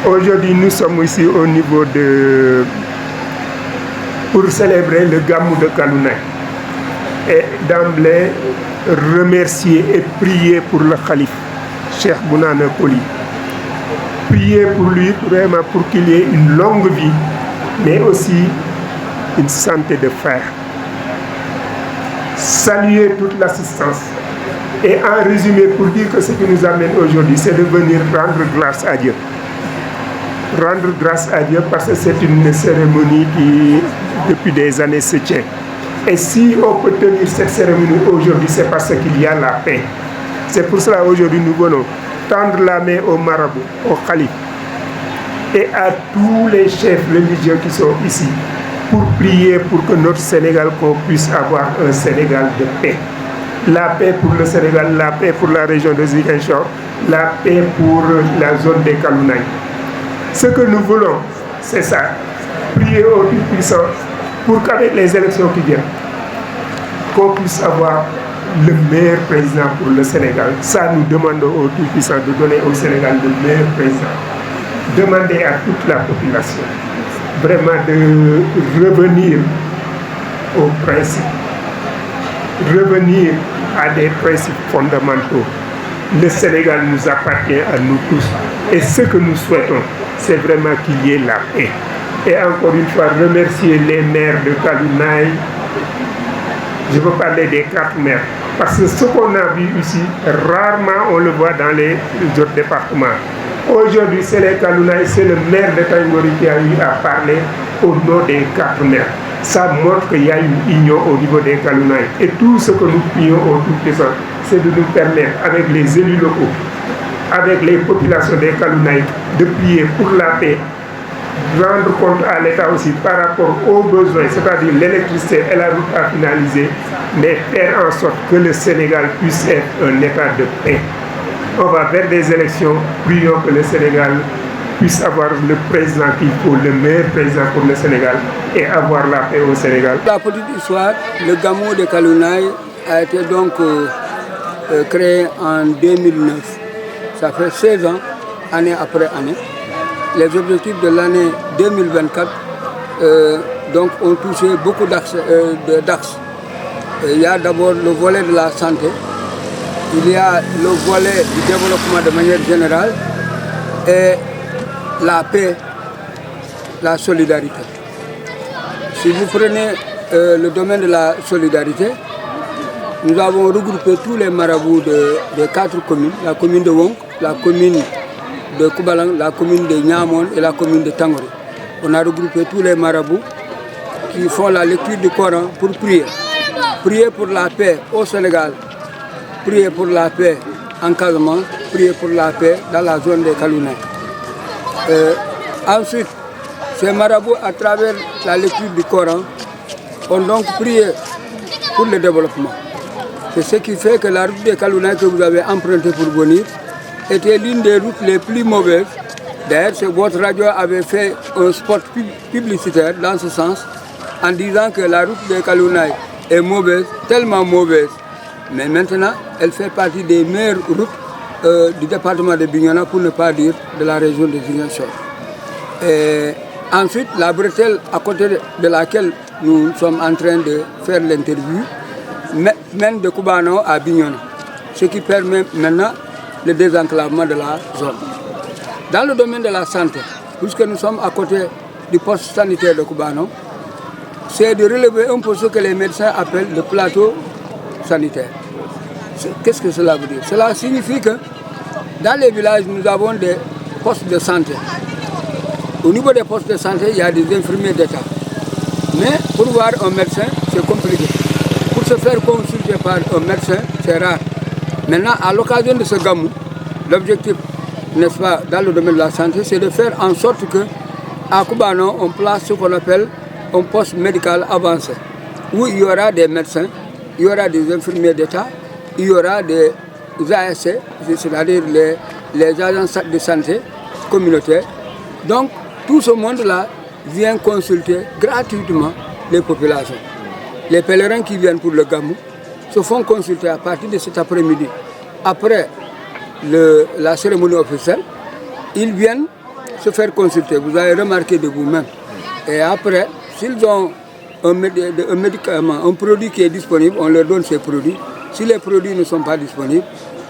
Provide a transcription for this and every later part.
Aujourd'hui, nous sommes ici au niveau pour célébrer le Gamou de Kalounaye. Et d'emblée, remercier et prier pour le Khalif, Cheikh Bounana Koli. Prier pour lui, vraiment pour qu'il ait une longue vie, mais aussi une santé de fer. Saluer toute l'assistance. Et en résumé, pour dire que ce qui nous amène aujourd'hui, c'est de venir rendre grâce à Dieu. Rendre grâce à Dieu parce que c'est une cérémonie qui, depuis des années, se tient. Et si on peut tenir cette cérémonie aujourd'hui, c'est parce qu'il y a la paix. C'est pour cela aujourd'hui nous venons tendre la main au marabout, au calife et à tous les chefs religieux qui sont ici pour prier pour que notre Sénégal, qu'on puisse avoir un Sénégal de paix. La paix pour le Sénégal, la paix pour la région de Ziguinchor, la paix pour la zone des Kalounaye. Ce que nous voulons, c'est ça, prier au Tout-Puissant pour qu'avec les élections qui viennent, qu'on puisse avoir le meilleur président pour le Sénégal. Ça, nous demandons au Tout-Puissant de donner au Sénégal le meilleur président. Demander à toute la population vraiment de revenir aux principes, revenir à des principes fondamentaux. Le Sénégal nous appartient à nous tous. Et ce que nous souhaitons, c'est vraiment qu'il y ait la paix. Et encore une fois, remercier les maires de Kalounaye. Je veux parler des 4 maires. Parce que ce qu'on a vu ici, rarement on le voit dans les autres départements. Aujourd'hui, c'est les Kalounaye, c'est le maire de Taïngori qui a eu à parler au nom des 4 maires. Ça montre qu'il y a une union au niveau des Kalounaye. Et tout ce que nous prions au Tout-Puissant, c'est de nous permettre, avec les élus locaux, avec les populations des Kalounaye, de prier pour la paix, rendre compte à l'État aussi par rapport aux besoins, c'est-à-dire l'électricité et la route à finaliser, mais faire en sorte que le Sénégal puisse être un État de paix. On va vers des élections, prions que le Sénégal puisse avoir le président qu'il faut, le meilleur président pour le Sénégal et avoir la paix au Sénégal. La petite histoire, le Gamou de Kalounaye a été donc créé en 2009. Ça fait 16 ans, année après année. Les objectifs de l'année 2024 donc, ont touché beaucoup d'axes. Il y a d'abord le volet de la santé, il y a le volet du développement de manière générale et la paix, la solidarité. Si vous prenez le domaine de la solidarité, nous avons regroupé tous les marabouts de 4 communes, la commune de Wonk, la commune de Koubalang, la commune de Niamon et la commune de Tangori. On a regroupé tous les marabouts qui font la lecture du Coran pour prier. Prier pour la paix au Sénégal, prier pour la paix en Casamance, prier pour la paix dans la zone des Kalounaye. Ensuite, ces marabouts, à travers la lecture du Coran, ont donc prié pour le développement. C'est ce qui fait que la route des Kalounaye que vous avez empruntée pour venir était l'une des routes les plus mauvaises. D'ailleurs, votre radio avait fait un spot publicitaire dans ce sens, en disant que la route des Kalounaye est mauvaise, tellement mauvaise. Mais maintenant, elle fait partie des meilleures routes du département de Bignona, pour ne pas dire de la région de Ziguinchor. Ensuite, la bretelle à côté de laquelle nous sommes en train de faire l'interview mène de Koubano à Bignona, ce qui permet maintenant le désenclavement de la zone. Dans le domaine de la santé, puisque nous sommes à côté du poste sanitaire de Koubano, c'est de relever un peu ce que les médecins appellent le plateau sanitaire. Qu'est-ce que cela veut dire? Cela signifie que dans les villages, nous avons des postes de santé. Au niveau des postes de santé, il y a des infirmiers d'État. Mais pour voir un médecin, c'est compliqué. Pour se faire consulter par un médecin, c'est rare. Maintenant, à l'occasion de ce gamou, l'objectif, n'est-ce pas, dans le domaine de la santé, c'est de faire en sorte qu'à Koubano, on place ce qu'on appelle un poste médical avancé, où il y aura des médecins, il y aura des infirmiers d'État, il y aura des ASC, c'est-à-dire les agences de santé communautaires. Donc, tout ce monde-là vient consulter gratuitement les populations. Les pèlerins qui viennent pour le gamou se font consulter à partir de cet après-midi. Après la cérémonie officielle, ils viennent se faire consulter. Vous avez remarqué de vous-même. Et après, s'ils ont un médicament, un produit qui est disponible, on leur donne ces produits. Si les produits ne sont pas disponibles,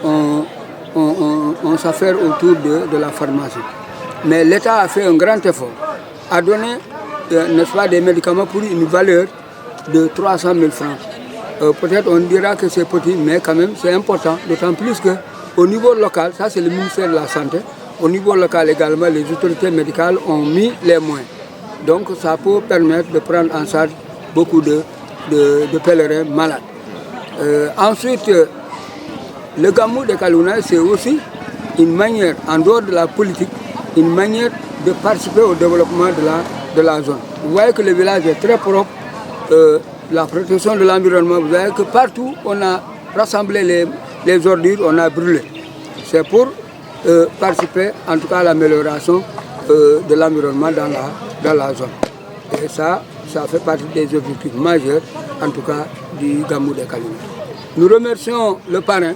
on s'affaire autour de la pharmacie. Mais l'État a fait un grand effort, a donné, n'est-ce pas, des médicaments pour une valeur de 300 000 francs. Peut-être on dira que c'est petit, mais quand même c'est important, d'autant plus qu'au niveau local, ça c'est le ministère de la Santé, au niveau local également, les autorités médicales ont mis les moyens. Donc ça peut permettre de prendre en charge beaucoup de pèlerins malades. Ensuite, le Gamou de Kalouna, c'est aussi une manière, en dehors de la politique, une manière de participer au développement de la zone. Vous voyez que le village est très propre, la protection de l'environnement, vous voyez que partout on a rassemblé les ordures, on a brûlé. C'est pour participer en tout cas à l'amélioration de l'environnement dans la zone. Et ça fait partie des objectifs majeurs, en tout cas, du Gamou de Kalouna. Nous remercions le parrain,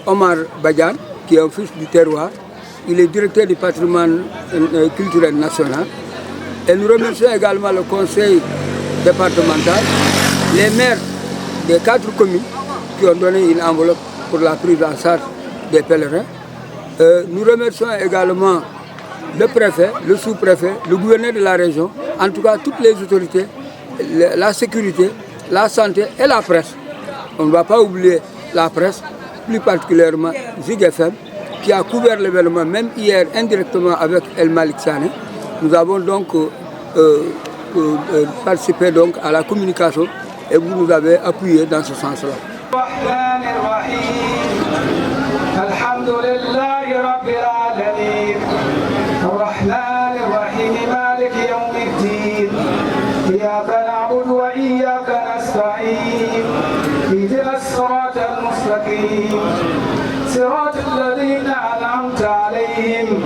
Omar Badian, qui est un fils du terroir. Il est directeur du patrimoine culturel national. Et nous remercions également le conseil départemental, les maires des 4 communes qui ont donné une enveloppe pour la prise en charge des pèlerins. Nous remercions également le préfet, le sous-préfet, le gouverneur de la région, en tout cas toutes les autorités, la sécurité, la santé et la presse. On ne va pas oublier la presse, plus particulièrement Zig FM, qui a couvert l'événement, même hier indirectement avec El Malik Sané. Nous avons donc participé donc à la communication et vous nous avez appuyé dans ce sens-là. صراط الذين أنعمت عليهم